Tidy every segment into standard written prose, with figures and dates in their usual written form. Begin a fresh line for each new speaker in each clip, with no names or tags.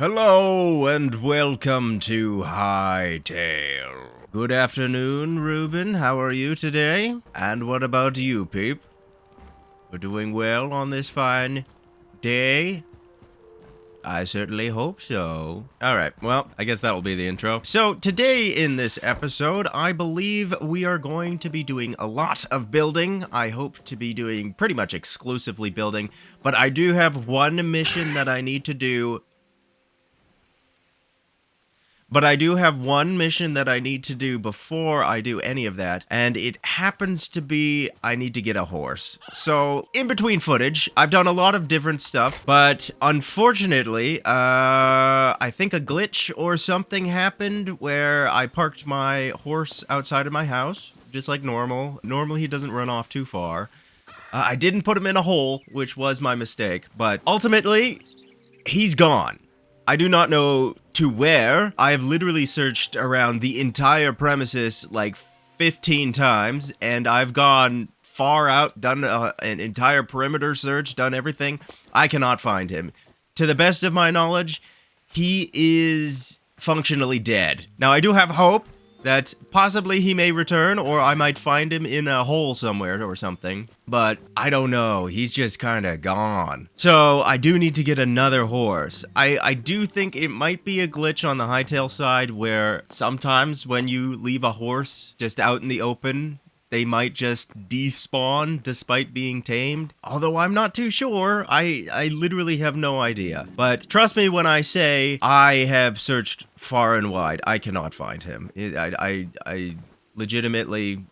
Hello and welcome to Hytale. Good afternoon, Ruben. How are you today? And what about you, Peep? We're doing well on this fine day? I certainly hope so. Alright, well, I guess that'll be the intro. So, today in this episode, I believe we are going to be doing a lot of building. I hope to be doing pretty much exclusively building, but I do have one mission that I need to do. But I do have one mission that I need to do before I do any of that, and it happens to be I need to get a horse. So, in between footage, I've done a lot of different stuff, but unfortunately, I think a glitch or something happened where I parked my horse outside of my house, just like normal. Normally, he doesn't run off too far. I didn't put him in a hole, which was my mistake, but ultimately, he's gone. I do not know to where. I have literally searched around the entire premises like 15 times, and I've gone far out, done an entire perimeter search, done everything. I cannot find him. To the best of my knowledge, he is functionally dead. Now, I do have hope that possibly he may return, or I might find him in a hole somewhere or something. But I don't know, he's just kind of gone. So I do need to get another horse. I do think it might be a glitch on the Hytale side where sometimes when you leave a horse just out in the open, they might just despawn despite being tamed. Although I'm not too sure. I literally have no idea. But trust me when I say I have searched far and wide. I cannot find him. I legitimately...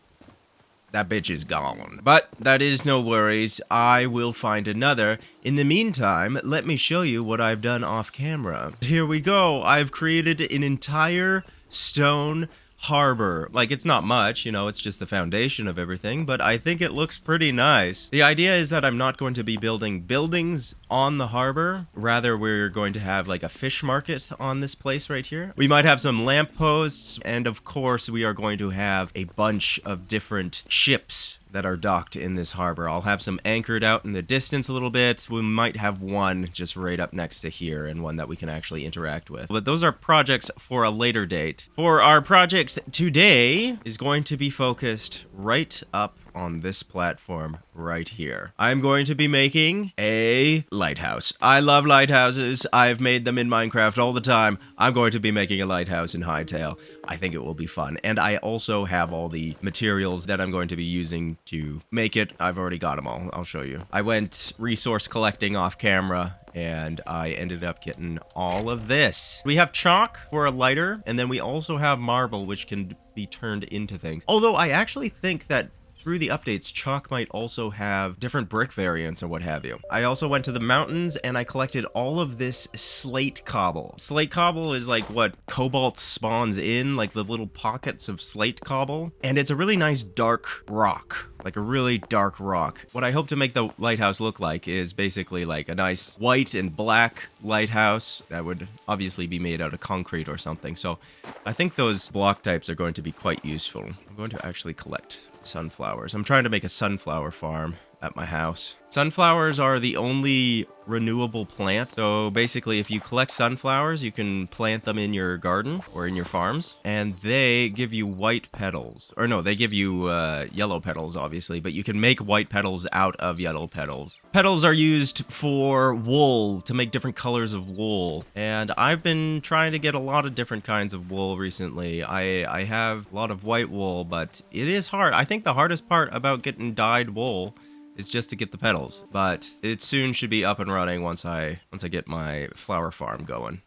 That bitch is gone. But that is no worries. I will find another. In the meantime, let me show you what I've done off camera. Here we go. I've created an entire stone harbor. Like, it's not much, you know, it's just the foundation of everything, but I think it looks pretty nice. The idea is that I'm not going to be building buildings on the harbor. Rather, we're going to have like a fish market on this place right here. We might have some lampposts, and of course, we are going to have a bunch of different ships that are docked in this harbor. I'll have some anchored out in the distance a little bit. We might have one just right up next to here and one that we can actually interact with. But those are projects for a later date. For our project today is going to be focused right up on this platform right here. I'm going to be making a lighthouse. I love lighthouses. I've made them in Minecraft all the time. I'm going to be making a lighthouse in Hytale. I think it will be fun. And I also have all the materials that I'm going to be using to make it. I've already got them all. I'll show you. I went resource collecting off camera, and I ended up getting all of this. We have chalk for a lighter, and then we also have marble, which can be turned into things. Although I actually think that through the updates, chalk might also have different brick variants and what have you. I also went to the mountains and I collected all of this slate cobble. Slate cobble is like what cobalt spawns in, like the little pockets of slate cobble. And it's a really nice dark rock, like a really dark rock. What I hope to make the lighthouse look like is basically like a nice white and black lighthouse that would obviously be made out of concrete or something. So I think those block types are going to be quite useful. I'm going to actually collect sunflowers. I'm trying to make a sunflower farm at my house. Sunflowers are the only renewable plant. So basically, if you collect sunflowers, you can plant them in your garden or in your farms, and they give you white petals. Or no, they give you yellow petals, obviously, but you can make white petals out of yellow petals. Petals are used for wool, to make different colors of wool, and I've been trying to get a lot of different kinds of wool recently. I have a lot of white wool, but it is hard. I think the hardest part about getting dyed wool is just to get the petals, but it soon should be up and running once I get my flower farm going.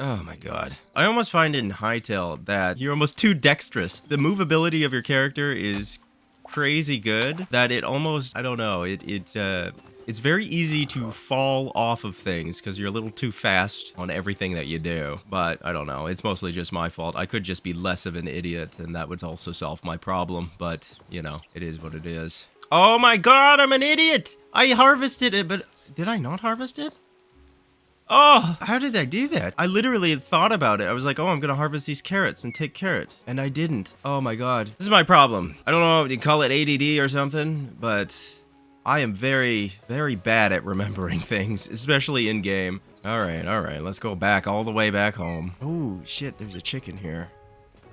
Oh my god. I almost find in Hytale that you're almost too dexterous. The movability of your character is crazy good that it almost, I don't know, it's very easy to fall off of things because you're a little too fast on everything that you do. But I don't know, it's mostly just my fault. I could just be less of an idiot and that would also solve my problem. But, you know, it is what it is. Oh my god, I'm an idiot! I harvested it, but did I not harvest it? Oh, how did I do that? I literally thought about it. I was like, oh, I'm gonna harvest these carrots and take carrots. And I didn't. Oh my god. This is my problem. I don't know if you call it ADD or something, but I am very, very bad at remembering things, especially in game. All right, let's go back all the way back home. Oh shit, there's a chicken here.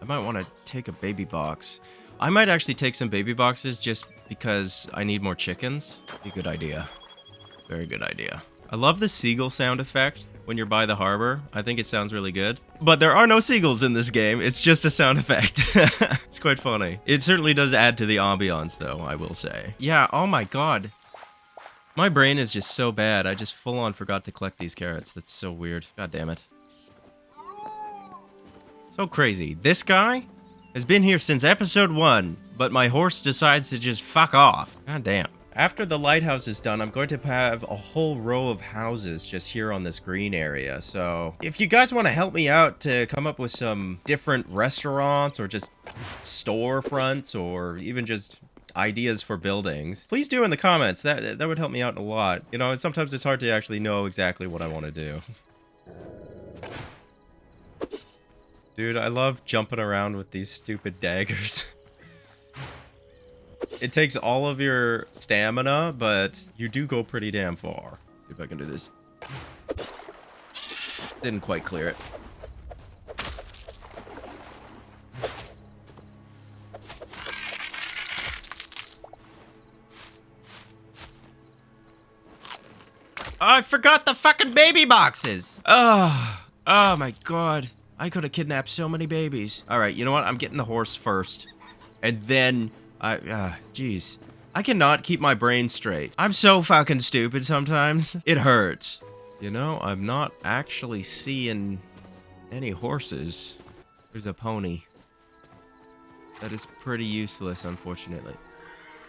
I might want to take a baby box. I might actually take some baby boxes just because I need more chickens. Be a good idea. Very good idea. I love the seagull sound effect when you're by the harbor. I think it sounds really good. But there are no seagulls in this game. It's just a sound effect. It's quite funny. It certainly does add to the ambiance, though, I will say. Yeah, oh my god. My brain is just so bad. I just full on forgot to collect these carrots. That's so weird. God damn it. So crazy. This guy has been here since episode 1, but my horse decides to just fuck off. God damn. After the lighthouse is done, I'm going to have a whole row of houses just here on this green area. So if you guys want to help me out to come up with some different restaurants or just storefronts or even just ideas for buildings, please do in the comments. That would help me out a lot. You know, sometimes it's hard to actually know exactly what I want to do. Dude, I love jumping around with these stupid daggers. It takes all of your stamina, but you do go pretty damn far. Let's see if I can do this. Didn't quite clear it. I forgot the fucking baby boxes! Oh my god. I could have kidnapped so many babies. Alright, you know what? I'm getting the horse first. And then... jeez. I cannot keep my brain straight. I'm so fucking stupid sometimes. It hurts. You know, I'm not actually seeing any horses. There's a pony. That is pretty useless, unfortunately.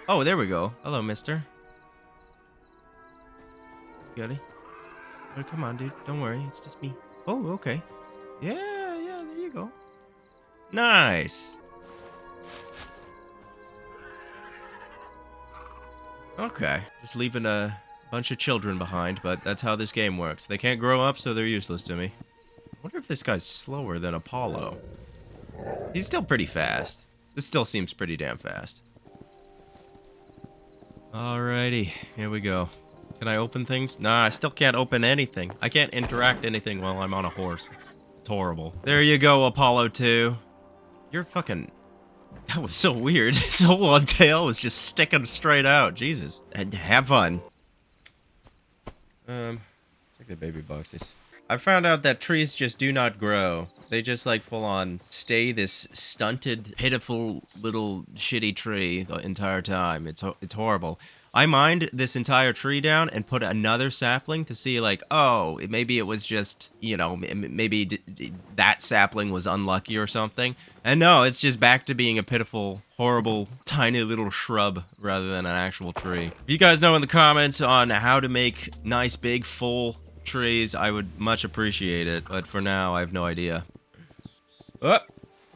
Oh, there we go. Hello, mister. Got it? Oh, come on, dude. Don't worry. It's just me. Oh, okay. Yeah, there you go. Nice. Okay. Just leaving a bunch of children behind, but that's how this game works. They can't grow up, so they're useless to me. I wonder if this guy's slower than Apollo. He's still pretty fast. This still seems pretty damn fast. Alrighty, here we go. Can I open things? Nah, I still can't open anything. I can't interact anything while I'm on a horse. It's horrible. There you go, Apollo 2. You're fucking... That was so weird. His whole long tail was just sticking straight out. Jesus. And have fun. Take the baby boxes. I found out that trees just do not grow. They just like full on stay this stunted, pitiful little shitty tree the entire time. It's horrible. I mined this entire tree down and put another sapling to see like, oh, maybe it was just, you know, maybe that sapling was unlucky or something. And no, it's just back to being a pitiful, horrible, tiny little shrub rather than an actual tree. If you guys know in the comments on how to make nice, big, full trees, I would much appreciate it. But for now, I have no idea. Oh!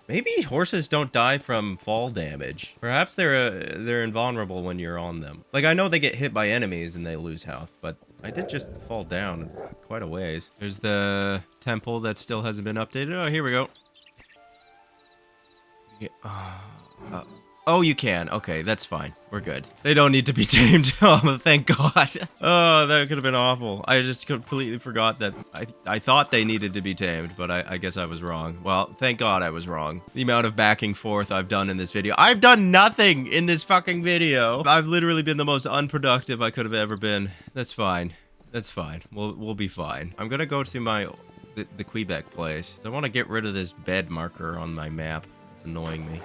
Maybe horses don't die from fall damage. Perhaps they're invulnerable when you're on them. Like, I know they get hit by enemies and they lose health, but I did just fall down quite a ways. There's the temple that still hasn't been updated. Oh, here we go. Yeah. Oh, you can. Okay, that's fine. We're good. They don't need to be tamed. Oh, thank God. Oh, that could have been awful. I just completely forgot that I thought they needed to be tamed, but I guess I was wrong. Well, thank God I was wrong. The amount of backing forth I've done in this video. I've done nothing in this fucking video. I've literally been the most unproductive I could have ever been. That's fine. That's fine. We'll be fine. I'm gonna go to the Quebec place. I want to get rid of this bed marker on my map. It's annoying me.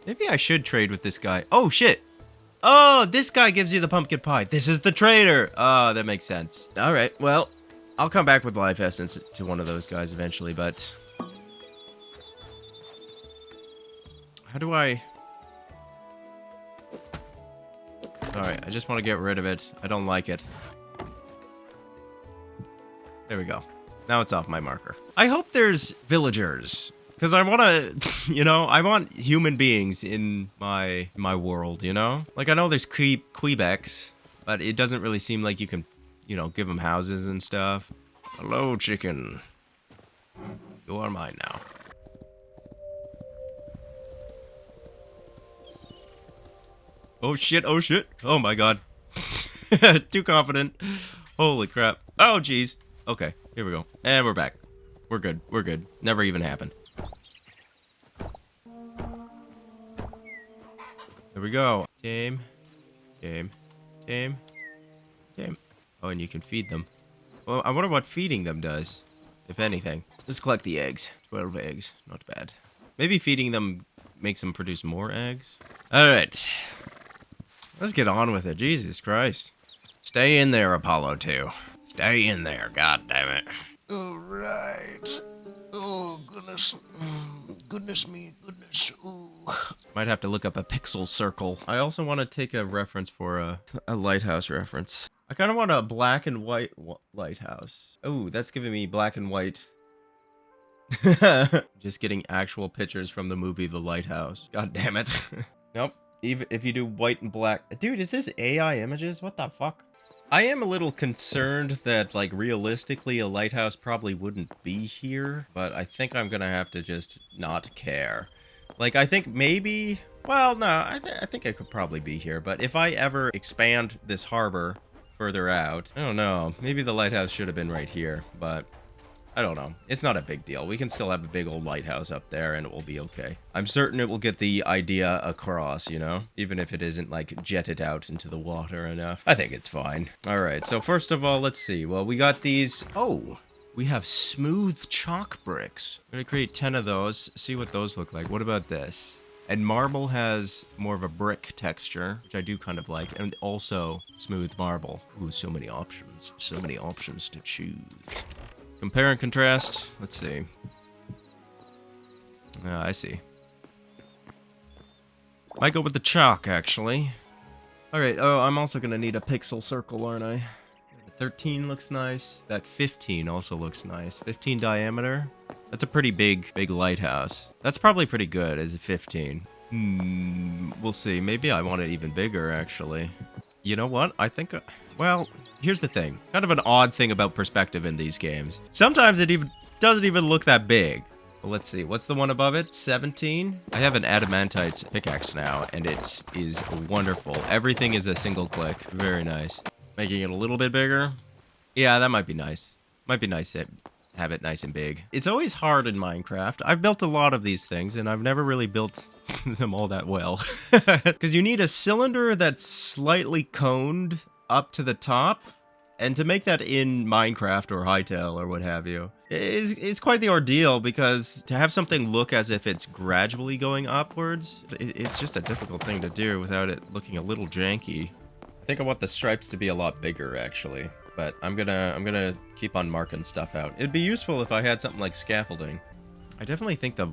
Maybe I should trade with this guy. Oh, shit. Oh, this guy gives you the pumpkin pie. This is the trader. Oh, that makes sense. All right, well, I'll come back with life essence to one of those guys eventually, but... How do I... All right, I just want to get rid of it. I don't like it. There we go. Now it's off my marker. I hope there's villagers. Because I want to, you know, I want human beings in my world, you know? Like, I know there's Quebecs, but it doesn't really seem like you can, you know, give them houses and stuff. Hello, chicken. You are mine now. Oh shit, oh shit. Oh my god. Too confident. Holy crap. Oh jeez. Okay, here we go. And we're back. We're good, we're good. Never even happened. There we go. Game. Game. Game. Game. Oh, and you can feed them. Well, I wonder what feeding them does, if anything. Let's collect the eggs. 12 eggs. Not bad. Maybe feeding them makes them produce more eggs. Alright. Let's get on with it. Jesus Christ. Stay in there, Apollo 2. Stay in there, god damn it.
Alright. Oh, goodness. Goodness me, goodness. Ooh.
Might have to look up a pixel circle. I also want to take a reference for a lighthouse reference. I kind of want a black and white lighthouse. Oh, that's giving me black and white. Just getting actual pictures from the movie The Lighthouse. God damn it. Nope. Even if you do white and black. Dude, is this AI images? What the fuck? I am a little concerned that, like, realistically, a lighthouse probably wouldn't be here, but I think I'm gonna have to just not care. Like, I think maybe... Well, no, I think it could probably be here, but if I ever expand this harbor further out, I don't know, maybe the lighthouse should have been right here, but... I don't know. It's not a big deal. We can still have a big old lighthouse up there and it will be okay. I'm certain it will get the idea across, you know? Even if it isn't, like, jetted out into the water enough. I think it's fine. Alright, so first of all, let's see. Well, we got these... Oh! We have smooth chalk bricks. I'm gonna create 10 of those, see what those look like. What about this? And marble has more of a brick texture, which I do kind of like, and also smooth marble. Ooh, so many options. So many options to choose. Compare and contrast. Let's see. I see. Might go with the chalk, actually. Alright, oh, I'm also gonna need a pixel circle, aren't I? The 13 looks nice. That 15 also looks nice. 15 diameter. That's a pretty big lighthouse. That's probably pretty good as a 15. We'll see. Maybe I want it even bigger, actually. You know what? I think... well, here's the thing. Kind of an odd thing about perspective in these games. Sometimes it even doesn't even look that big. Well, let's see. What's the one above it? 17? I have an adamantite pickaxe now, and it is wonderful. Everything is a single click. Very nice. Making it a little bit bigger? Yeah, that might be nice. Might be nice to have it nice and big. It's always hard in Minecraft. I've built a lot of these things, and I've never really built them all that well. Because you need a cylinder that's slightly coned up to the top, and to make that in Minecraft or Hytale or what have you, it's quite the ordeal, because to have something look as if it's gradually going upwards, it's just a difficult thing to do without it looking a little janky. I think I want the stripes to be a lot bigger, actually, but I'm gonna keep on marking stuff out. It'd be useful if I had something like scaffolding. I definitely think the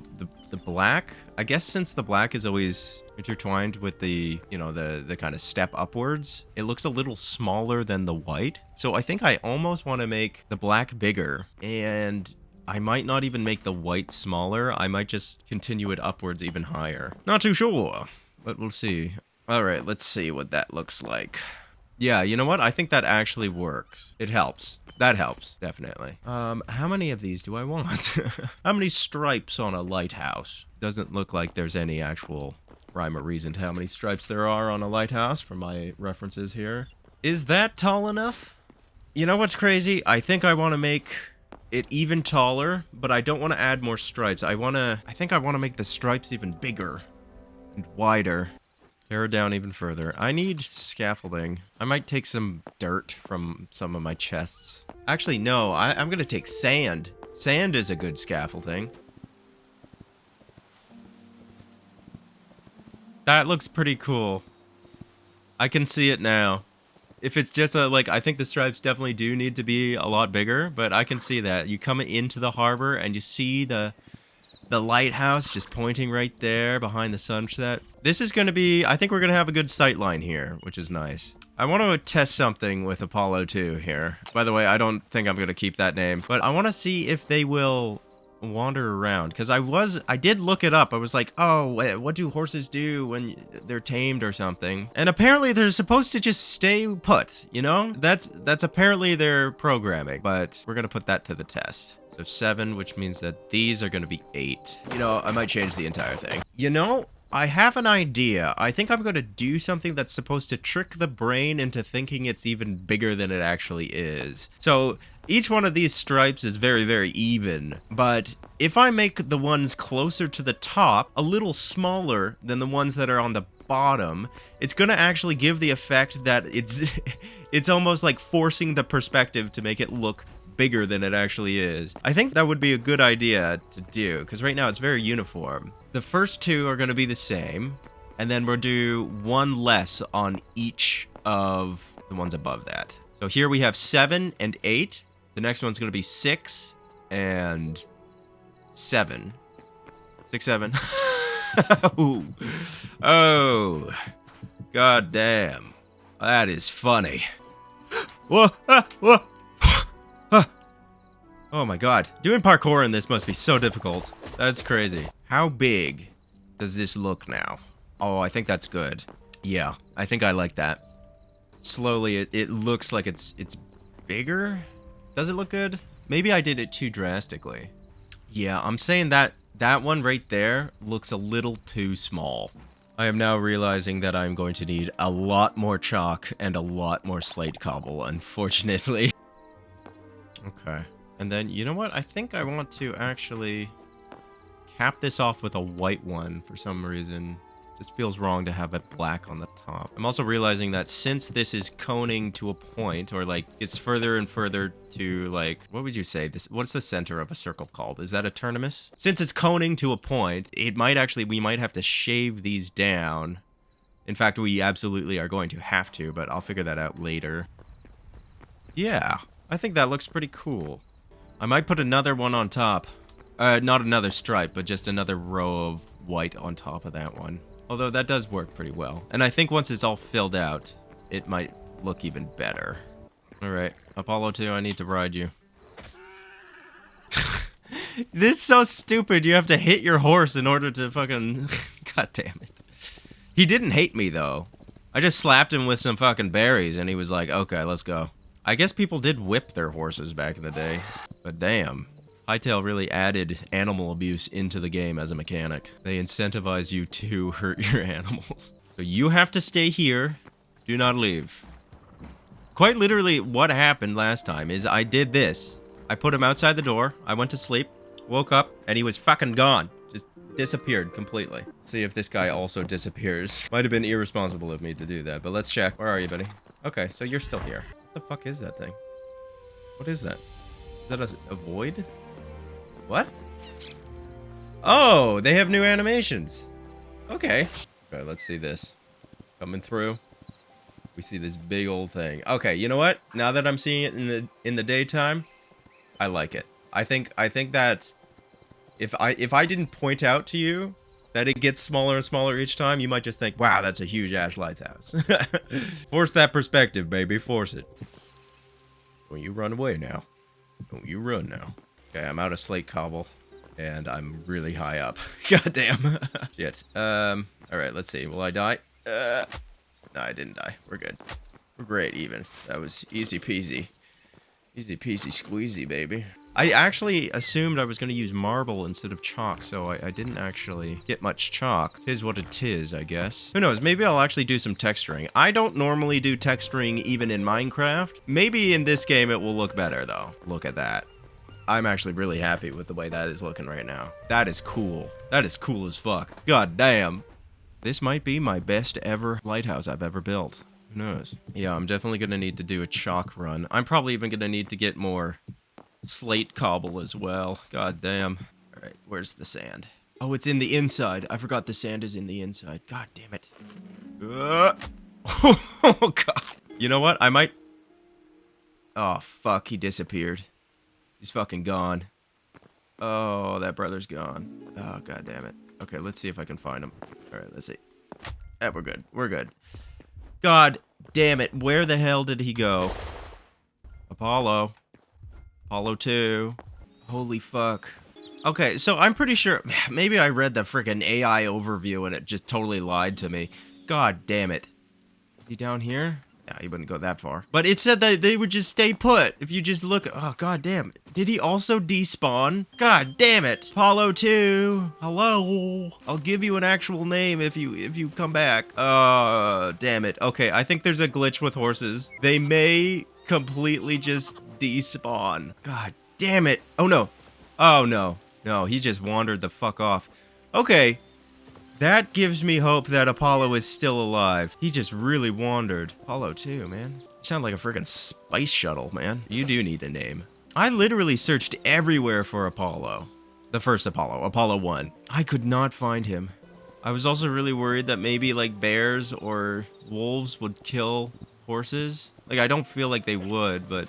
black, I guess since the black is always intertwined with the, you know, the kind of step upwards, it looks a little smaller than the white. So I think I almost want to make the black bigger, and I might not even make the white smaller. I might just continue it upwards even higher. Not too sure, but we'll see. All right, let's see what that looks like. Yeah, you know what? I think that actually works. It helps. That helps, definitely. How many of these do I want? How many stripes on a lighthouse? Doesn't look like there's any actual rhyme or reason to how many stripes there are on a lighthouse from my references here. Is that tall enough? You know what's crazy? I think I want to make it even taller, but I don't want to add more stripes. I think I want to make the stripes even bigger and wider. Tear it down even further. I need scaffolding. I might take some dirt from some of my chests. Actually, no, I'm gonna take sand. Sand is a good scaffolding. That looks pretty cool. I can see it now. If it's just like, I think the stripes definitely do need to be a lot bigger, but I can see that. You come into the harbor and you see the lighthouse just pointing right there behind the sunset. This is going to be... I think we're going to have a good sight line here, which is nice. I want to test something with Apollo 2 here. By the way, I don't think I'm going to keep that name, but I want to see if they will wander around, because I did look it up. I was like, oh, what do horses do when they're tamed or something? And apparently they're supposed to just stay put, you know? That's apparently their programming, but we're going to put that to the test. So 7, which means that these are going to be 8. You know, I might change the entire thing. You know, I have an idea. I think I'm going to do something that's supposed to trick the brain into thinking it's even bigger than it actually is. So each one of these stripes is very, very even, but if I make the ones closer to the top a little smaller than the ones that are on the bottom, it's going to actually give the effect that it's almost like forcing the perspective to make it look bigger than it actually is. I think that would be a good idea to do, because right now it's very uniform. The first two are going to be the same, and then we'll do one less on each of the ones above that. So here we have 7 and 8. The next one's going to be 6 and 7. 6, 7. Ooh. Oh, god damn. That is funny. Whoa, whoa. Oh my god. Doing parkour in this must be so difficult. That's crazy. How big does this look now? Oh, I think that's good. Yeah, I think I like that. Slowly, it looks like it's bigger. Does it look good? Maybe I did it too drastically. Yeah, I'm saying that one right there looks a little too small. I am now realizing that I'm going to need a lot more chalk and a lot more slate cobble, unfortunately. Okay. And then, you know what? I think I want to actually cap this off with a white one for some reason. Just feels wrong to have it black on the top. I'm also realizing that since this is coning to a point, or like it's further and further to like, what would you say? What's the center of a circle called? Is that a terminus? Since it's coning to a point, we might have to shave these down. In fact, we absolutely are going to have to, but I'll figure that out later. Yeah, I think that looks pretty cool. I might put another one on top. Not another stripe, but just another row of white on top of that one. Although that does work pretty well. And I think once it's all filled out, it might look even better. Alright, Apollo 2, I need to ride you. This is so stupid, you have to hit your horse in order to fucking... God damn it. He didn't hate me, though. I just slapped him with some fucking berries, and he was like, okay, let's go. I guess people did whip their horses back in the day. But damn. Hytale really added animal abuse into the game as a mechanic. They incentivize you to hurt your animals. So you have to stay here. Do not leave. Quite literally, what happened last time is I did this. I put him outside the door. I went to sleep, woke up, and he was fucking gone. Just disappeared completely. See if this guy also disappears. Might have been irresponsible of me to do that, but let's check. Where are you, buddy? Okay, so you're still here. What the fuck is that thing? What is that? Is that a void? What? Oh, they have new animations. Okay. Okay, let's see this. Coming through. We see this big old thing. Okay, you know what? Now that I'm seeing it in the daytime, I like it. I think that if I didn't point out to you that it gets smaller and smaller each time, you might just think, wow, that's a huge ass lighthouse. Force that perspective, baby. Force it. Don't you run away now. Don't you run now. Okay, I'm out of slate cobble, and I'm really high up. God damn. Shit. Alright, let's see. Will I die? No, I didn't die. We're good. We're great, even. That was easy peasy. Easy peasy squeezy, baby. I actually assumed I was going to use marble instead of chalk, so I didn't actually get much chalk. Tis what it is, I guess. Who knows? Maybe I'll actually do some texturing. I don't normally do texturing even in Minecraft. Maybe in this game it will look better, though. Look at that. I'm actually really happy with the way that is looking right now. That is cool. That is cool as fuck. God damn. This might be my best ever lighthouse I've ever built. Who knows? Yeah, I'm definitely going to need to do a chalk run. I'm probably even going to need to get more slate cobble as well. God damn. All right, where's the sand? Oh, it's in the inside. I forgot the sand is in the inside. God damn it. Oh, God. You know what? I might... Oh, fuck. He disappeared. He's fucking gone. Oh, that brother's gone. Oh, god damn it. Okay, let's see if I can find him. Alright, let's see. Yeah, we're good. We're good. God damn it. Where the hell did he go? Apollo. Apollo 2. Holy fuck. Okay, so I'm pretty sure... Maybe I read the freaking AI overview and it just totally lied to me. God damn it. Is he down here? Nah, he wouldn't go that far. But it said that they would just stay put if you just look. Oh, god damn. Did he also despawn? God damn it. Apollo 2. Hello. I'll give you an actual name if you come back. Damn it. Okay, I think there's a glitch with horses. They may completely just despawn. God damn it. Oh, no. Oh, no. No, he just wandered the fuck off. Okay. That gives me hope that Apollo is still alive. He just really wandered. Apollo 2, man. You sound like a freaking space shuttle, man. You do need a name. I literally searched everywhere for Apollo. The first Apollo, Apollo 1. I could not find him. I was also really worried that maybe like bears or wolves would kill horses. Like, I don't feel like they would, but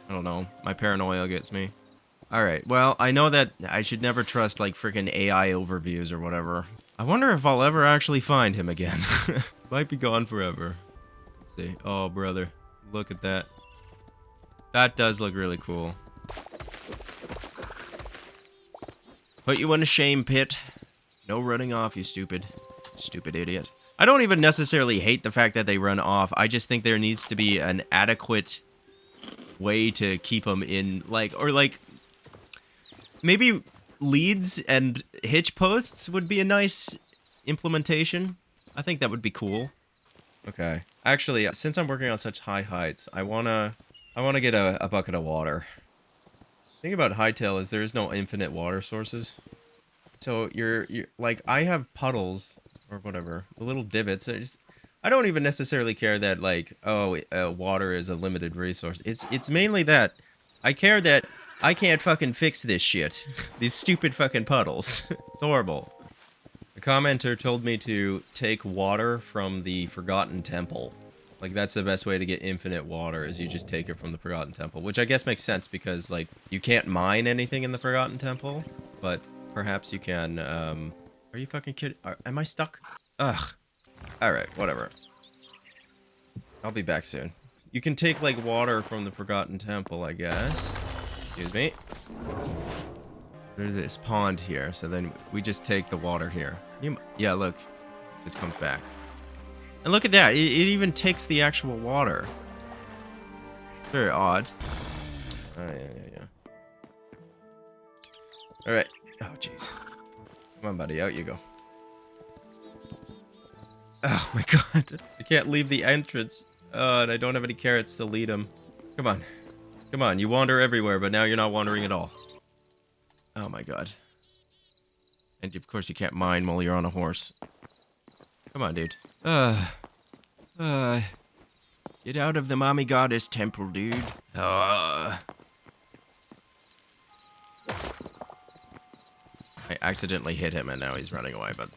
I don't know. My paranoia gets me. All right, well, I know that I should never trust like freaking AI overviews or whatever. I wonder if I'll ever actually find him again. Might be gone forever. Let's see. Oh, brother. Look at that. That does look really cool. Put you in a shame pit. No running off, you stupid idiot. I don't even necessarily hate the fact that they run off. I just think there needs to be an adequate way to keep them in, like, or like, maybe leads and hitch posts would be a nice implementation. I think that would be cool. Okay. Actually, since I'm working on such high heights, I wanna get a bucket of water. The thing about Hytale is there's no infinite water sources. So you're like, I have puddles or whatever, the little divots. I don't even necessarily care that like, oh, water is a limited resource. It's mainly that I care that I can't fucking fix this shit. These stupid fucking puddles. It's horrible. The commenter told me to take water from the Forgotten Temple. Like, that's the best way to get infinite water, is you just take it from the Forgotten Temple. Which I guess makes sense, because, like, you can't mine anything in the Forgotten Temple. But perhaps you can, Are you fucking kidding? Am I stuck? Ugh. Alright, whatever. I'll be back soon. You can take, like, water from the Forgotten Temple, I guess. Excuse me. There's this pond here, so then we just take the water here. Yeah, look. It just comes back. And look at that. It even takes the actual water. Very odd. Oh, yeah. Alright. Oh, jeez. Come on, buddy. Out you go. Oh, my God. I can't leave the entrance. And I don't have any carrots to lead him. Come on. Come on, you wander everywhere, but now you're not wandering at all. Oh my god. And of course you can't mine while you're on a horse. Come on, dude. Get out of the mommy goddess temple, dude. I accidentally hit him and now he's running away, but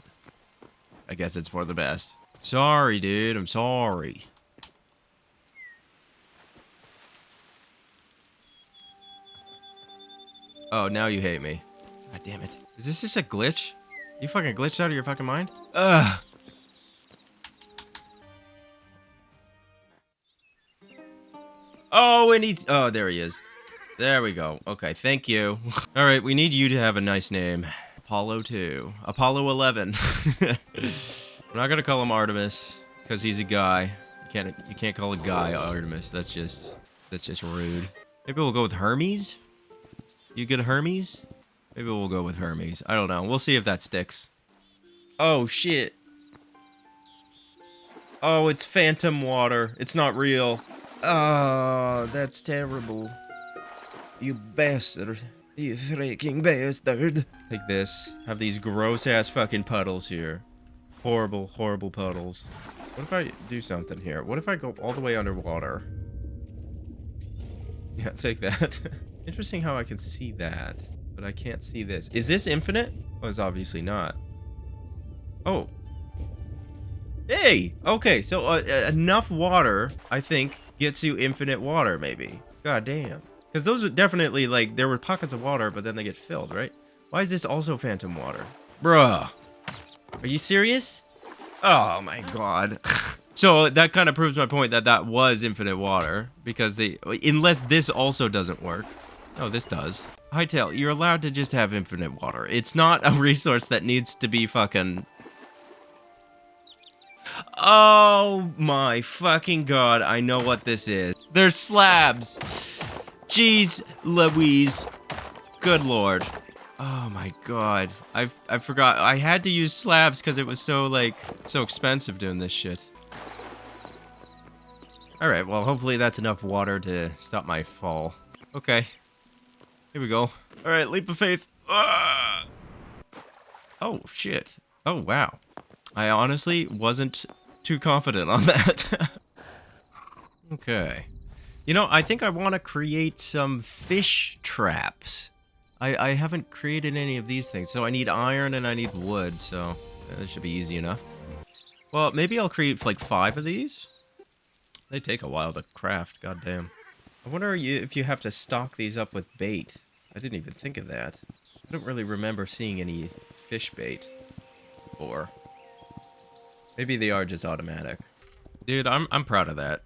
I guess it's for the best. Sorry, dude, I'm sorry. Oh, now you hate me. God damn it. Is this just a glitch? You fucking glitched out of your fucking mind? Ugh. Oh, and he's... Oh, there he is. There we go. Okay, thank you. Alright, we need you to have a nice name. Apollo 2. Apollo 11. I'm not gonna call him Artemis, because he's a guy. You can't call a guy Artemis. That's just rude. Maybe we'll go with Hermes? You good Hermes? Maybe we'll go with Hermes. I don't know. We'll see if that sticks. Oh, shit. Oh, it's phantom water. It's not real. Oh, that's terrible. You bastard. You freaking bastard. Take this. Have these gross-ass fucking puddles here. Horrible, horrible puddles. What if I do something here? What if I go all the way underwater? Yeah, take that. Interesting how I can see that, but I can't see this. Is this infinite? Oh, it's obviously not. Oh. Hey! Okay, so enough water, I think, gets you infinite water, maybe. God damn. Because those are definitely, like, there were pockets of water, but then they get filled, right? Why is this also phantom water? Bruh. Are you serious? Oh my god. So that kind of proves my point that that was infinite water, because unless this also doesn't work. Oh, this does. Hytale, you're allowed to just have infinite water. It's not a resource that needs to be fucking... Oh my fucking god, I know what this is. They're slabs. Jeez Louise. Good lord. Oh my god. I forgot. I had to use slabs because it was so, like, so expensive doing this shit. Alright, well, hopefully that's enough water to stop my fall. Okay. Here we go. Alright, leap of faith. Ah! Oh, shit. Oh, wow. I honestly wasn't too confident on that. Okay. You know, I think I want to create some fish traps. I haven't created any of these things, so I need iron and I need wood, so that should be easy enough. Well, maybe I'll create like 5 of these. They take a while to craft, goddamn. I wonder if you have to stock these up with bait. I didn't even think of that. I don't really remember seeing any fish bait before. Maybe they are just automatic. Dude, I'm proud of that.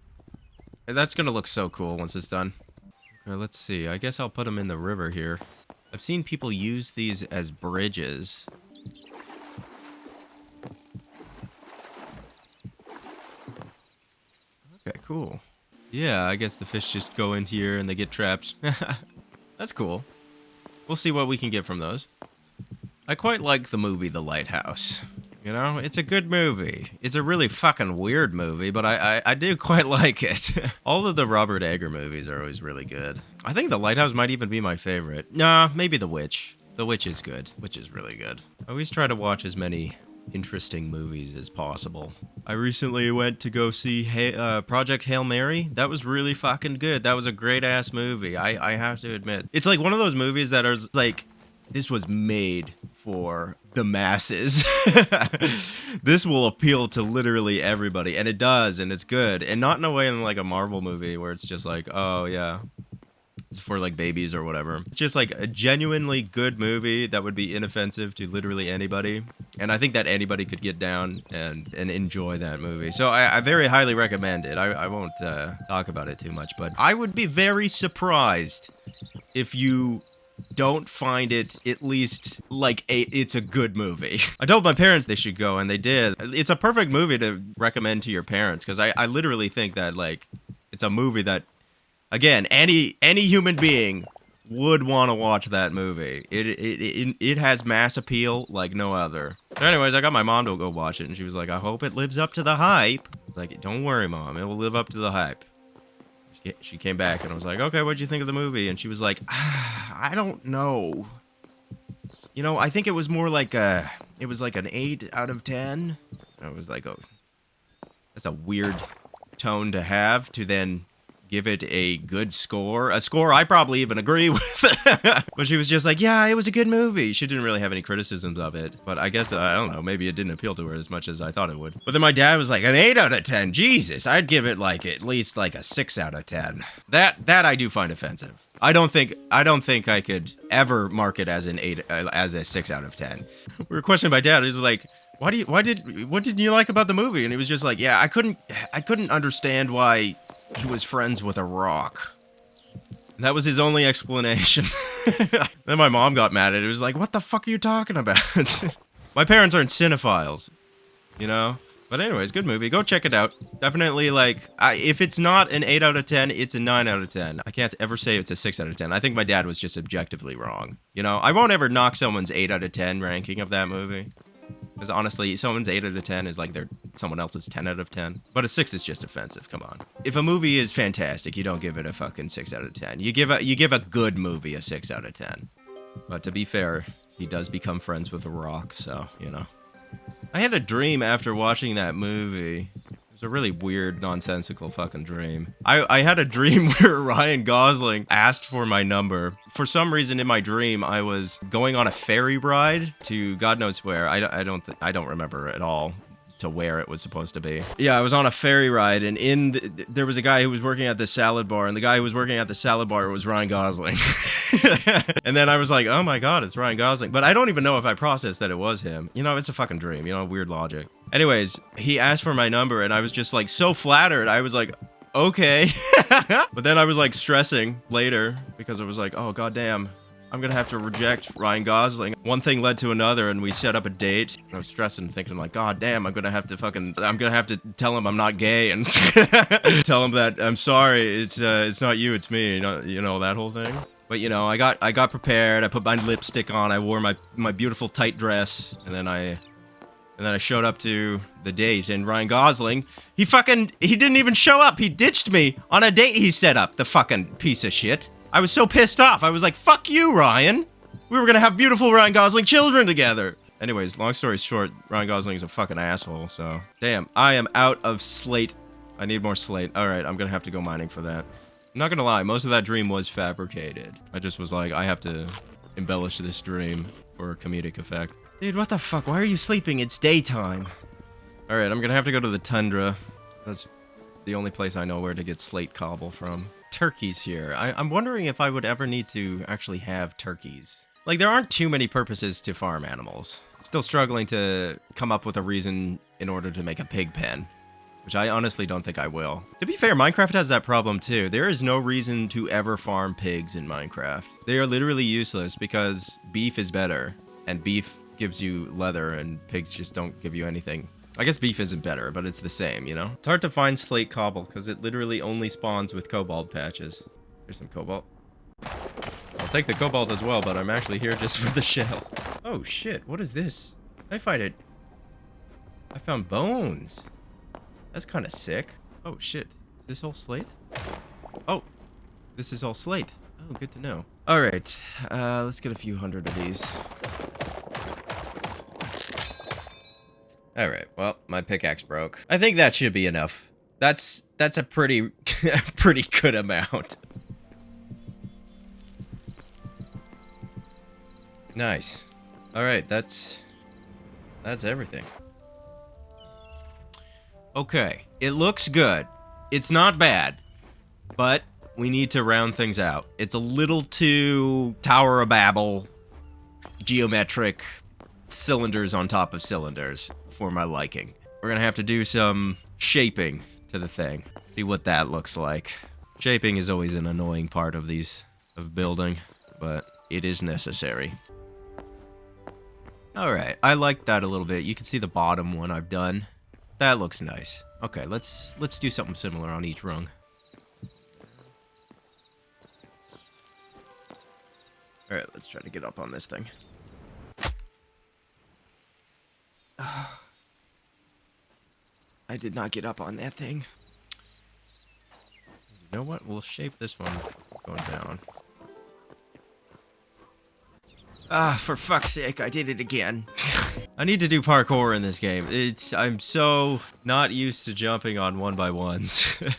That's gonna look so cool once it's done. Okay, let's see. I guess I'll put them in the river here. I've seen people use these as bridges. Okay, cool. Yeah, I guess the fish just go in here and they get trapped. That's cool. We'll see what we can get from those. I quite like the movie The Lighthouse. You know, it's a good movie. It's a really fucking weird movie, but I do quite like it. All of the Robert Eggers movies are always really good. I think The Lighthouse might even be my favorite. Nah, maybe The Witch. The Witch is good. Witch is really good. I always try to watch as many interesting movies as possible. I recently went to go see Project Hail Mary. That was really fucking good. That was a great-ass movie. I have to admit. It's like one of those movies that are like, this was made for the masses. This will appeal to literally everybody, and it does, and it's good, and not in a way in like a Marvel movie where it's just like, oh yeah, it's for like babies or whatever. It's just like a genuinely good movie that would be inoffensive to literally anybody, and I think that anybody could get down and enjoy that movie. So I very highly recommend it. I won't talk about it too much, but I would be very surprised if you don't find it at least like it's a good movie. I told my parents they should go, and they did. It's a perfect movie to recommend to your parents, because I literally think that, like, it's a movie that, again, any human being would want to watch that movie. It has mass appeal like no other. So anyways, I got my mom to go watch it, and she was like, I hope it lives up to the hype. I was like, don't worry, Mom, it will live up to the hype. She came back and I was like, okay, what'd you think of the movie? And she was like, I don't know. You know, I think it was more like it was like an 8 out of 10. I was like, oh, that's a weird tone to have, to then give it a good score. A score I probably even agree with. But she was just like, yeah, it was a good movie. She didn't really have any criticisms of it. But I guess, I don't know, maybe it didn't appeal to her as much as I thought it would. But then my dad was like, an 8 out of 10. Jesus, I'd give it like at least like a 6 out of 10. That I do find offensive. I don't think I could ever mark it as as a 6 out of 10. We were questioning my dad. He was like, what didn't you like about the movie? And he was just like, yeah, I couldn't understand why he was friends with a rock. And that was his only explanation. Then my mom got mad at it. It was like, what the fuck are you talking about? My parents aren't cinephiles, you know? But anyways, good movie. Go check it out. Definitely, like, if it's not an 8 out of 10, it's a 9 out of 10. I can't ever say it's a 6 out of 10. I think my dad was just objectively wrong. You know, I won't ever knock someone's 8 out of 10 ranking of that movie. Because honestly, someone's 8 out of 10 is like someone else's 10 out of 10. But a 6 is just offensive, come on. If a movie is fantastic, you don't give it a fucking 6 out of 10. You give a good movie a 6 out of 10. But to be fair, he does become friends with a rock, so, you know. I had a dream after watching that movie. It was a really weird, nonsensical fucking dream. I had a dream where Ryan Gosling asked for my number. For some reason in my dream, I was going on a ferry ride to God knows where. I don't remember at all to where it was supposed to be. Yeah, I was on a ferry ride, and there was a guy who was working at the salad bar, and the guy who was working at the salad bar was Ryan Gosling. And then I was like, oh my god, it's Ryan Gosling. But I don't even know if I processed that it was him. You know, it's a fucking dream, you know, weird logic. Anyways, he asked for my number, and I was just like so flattered. I was like, okay. But then I was like stressing later because I was like, oh goddamn, I'm gonna have to reject Ryan Gosling. One thing led to another, and we set up a date. I was stressing, thinking like, God damn, I'm gonna have to tell him I'm not gay and tell him that I'm sorry, it's not you, it's me, you know, that whole thing. But you know, I got prepared. I put my lipstick on. I wore my beautiful tight dress, and then I showed up to the date. And Ryan Gosling, he didn't even show up. He ditched me on a date he set up. The fucking piece of shit. I was so pissed off. I was like, "Fuck you, Ryan. We were gonna have beautiful Ryan Gosling children together." Anyways, long story short, Ryan Gosling is a fucking asshole. So damn, I am out of slate. I need more slate. All right, I'm gonna have to go mining for that. I'm not gonna lie, most of that dream was fabricated. I just was like, I have to embellish this dream for comedic effect. Dude, what the fuck? Why are you sleeping? It's daytime. Alright, I'm gonna have to go to the tundra. That's the only place I know where to get slate cobble from. Turkeys here. I'm wondering if I would ever need to actually have turkeys. Like, there aren't too many purposes to farm animals. Still struggling to come up with a reason in order to make a pig pen. Which I honestly don't think I will. To be fair, Minecraft has that problem too. There is no reason to ever farm pigs in Minecraft. They are literally useless because beef is better. And beef gives you leather and pigs just don't give you anything. I guess beef isn't better, but it's the same, you know? It's hard to find slate cobble because it literally only spawns with cobalt patches. Here's some cobalt. I'll take the cobalt as well, but I'm actually here just for the shell. Oh shit, what is this? I find it. I found bones. That's kind of sick. Oh, shit. Is this all slate? Oh, this is all slate. Oh, good to know. All right, let's get a few hundred of these. All right, well, my pickaxe broke. I think that should be enough. That's a pretty, pretty good amount. Nice. All right, that's everything. Okay, it looks good. It's not bad, but we need to round things out. It's a little too Tower of Babel, geometric cylinders on top of cylinders for my liking. We're gonna have to do some shaping to the thing. See what that looks like. Shaping is always an annoying part of building, but it is necessary. All right, I like that a little bit. You can see the bottom one I've done. That looks nice. Okay, let's do something similar on each rung. All right, let's try to get up on this thing. I did not get up on that thing. You know what? We'll shape this one going down. Ah, for fuck's sake, I did it again. I need to do parkour in this game. I'm so not used to jumping on 1x1s.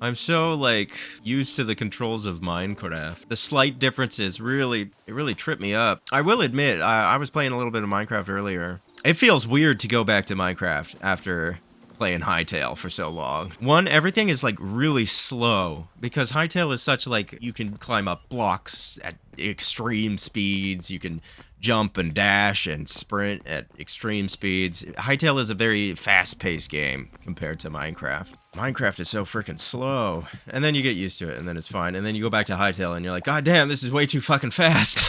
I'm so, like, used to the controls of Minecraft. The slight differences really trip me up. I will admit, I was playing a little bit of Minecraft earlier. It feels weird to go back to Minecraft after playing Hytale for so long. One, everything is like really slow because Hytale is such like you can climb up blocks at extreme speeds, you can jump and dash and sprint at extreme speeds. Hytale is a very fast-paced game compared to Minecraft. Minecraft is so freaking slow. And then you get used to it and then it's fine. And then you go back to Hytale and you're like, God damn, this is way too fucking fast.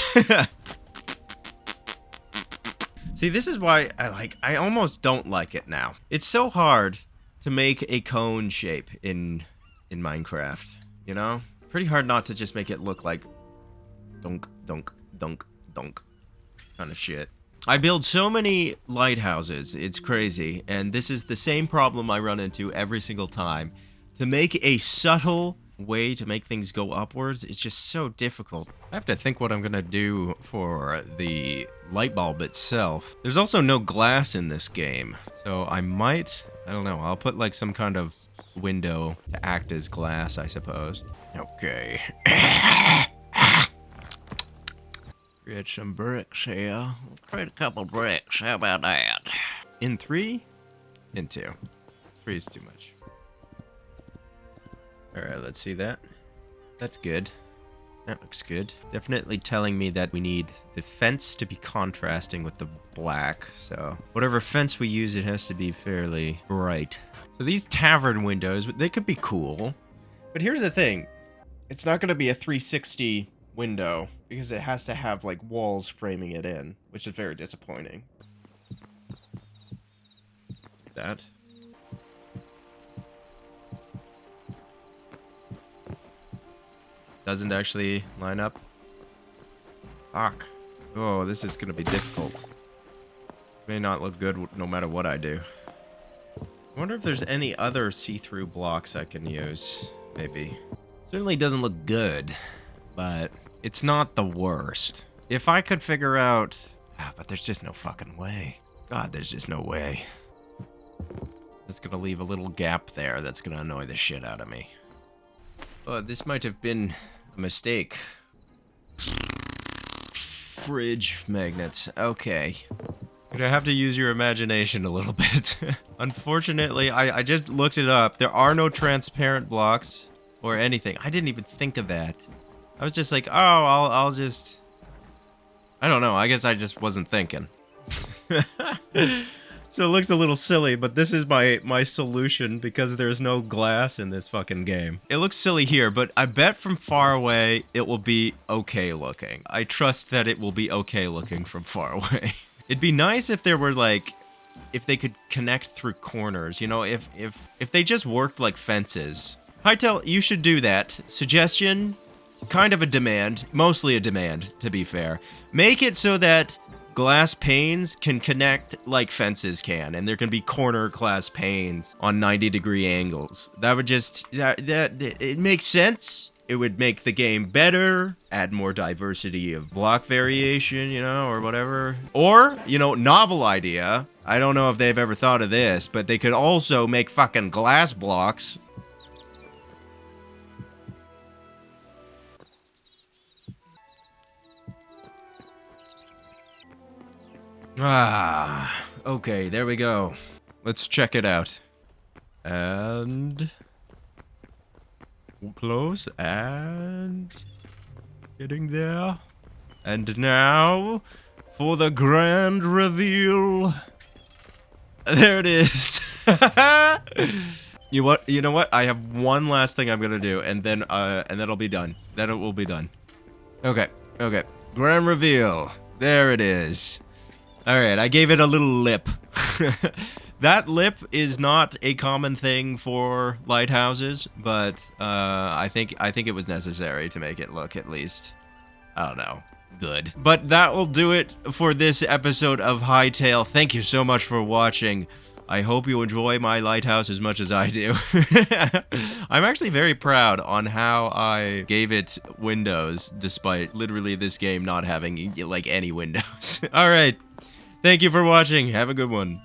See, this is why I almost don't like it now. It's so hard to make a cone shape in Minecraft, you know? Pretty hard not to just make it look like dunk, dunk, dunk, dunk kind of shit. I build so many lighthouses, it's crazy, and this is the same problem I run into every single time. To make a subtle way to make things go upwards, it's just so difficult. I have to think what I'm gonna do for the light bulb itself. There's also no glass in this game, so I don't know, I'll put like some kind of window to act as glass, I suppose. Okay. Get some bricks here. Trade a couple bricks, how about that? In 3? In 2. 3 is too much. Alright, let's see that. That's good. That looks good. Definitely telling me that we need the fence to be contrasting with the black. So whatever fence we use, it has to be fairly bright. So these tavern windows, they could be cool. But here's the thing. It's not going to be a 360 window because it has to have like walls framing it in, which is very disappointing. That. Doesn't actually line up. Fuck. Oh, this is gonna be difficult. May not look good no matter what I do. I wonder if there's any other see-through blocks I can use. Maybe. Certainly doesn't look good, but it's not the worst. If I could figure out... but there's just no fucking way. God, there's just no way. That's gonna leave a little gap there that's gonna annoy the shit out of me. Oh, this might have been a mistake. Fridge magnets. Okay. You're gonna have to use your imagination a little bit. Unfortunately, I just looked it up. There are no transparent blocks or anything. I didn't even think of that. I was just like, oh, I'll just... I don't know. I guess I just wasn't thinking. So it looks a little silly, but this is my solution because there's no glass in this fucking game. It looks silly here, but I bet from far away it will be okay looking. I trust that it will be okay looking from far away. It'd be nice if there were like, if they could connect through corners, you know, if they just worked like fences. Hytale, you should do that. Suggestion, kind of a demand, mostly a demand, to be fair. Make it so that glass panes can connect like fences can, and there can be corner glass panes on 90-degree angles. That would just, it makes sense. It would make the game better, add more diversity of block variation, you know, or whatever. Or, you know, novel idea. I don't know if they've ever thought of this, but they could also make fucking glass blocks. Okay, there we go. Let's check it out. And... close, and... getting there. And now, for the grand reveal. There it is. You know what? I have one last thing I'm gonna do, and then that'll be done. Then it will be done. Okay. Grand reveal. There it is. Alright, I gave it a little lip. That lip is not a common thing for lighthouses, but I think it was necessary to make it look at least, I don't know, good. But that will do it for this episode of Hytale. Thank you so much for watching. I hope you enjoy my lighthouse as much as I do. I'm actually very proud on how I gave it windows, despite literally this game not having, like, any windows. Alright. Thank you for watching. Have a good one.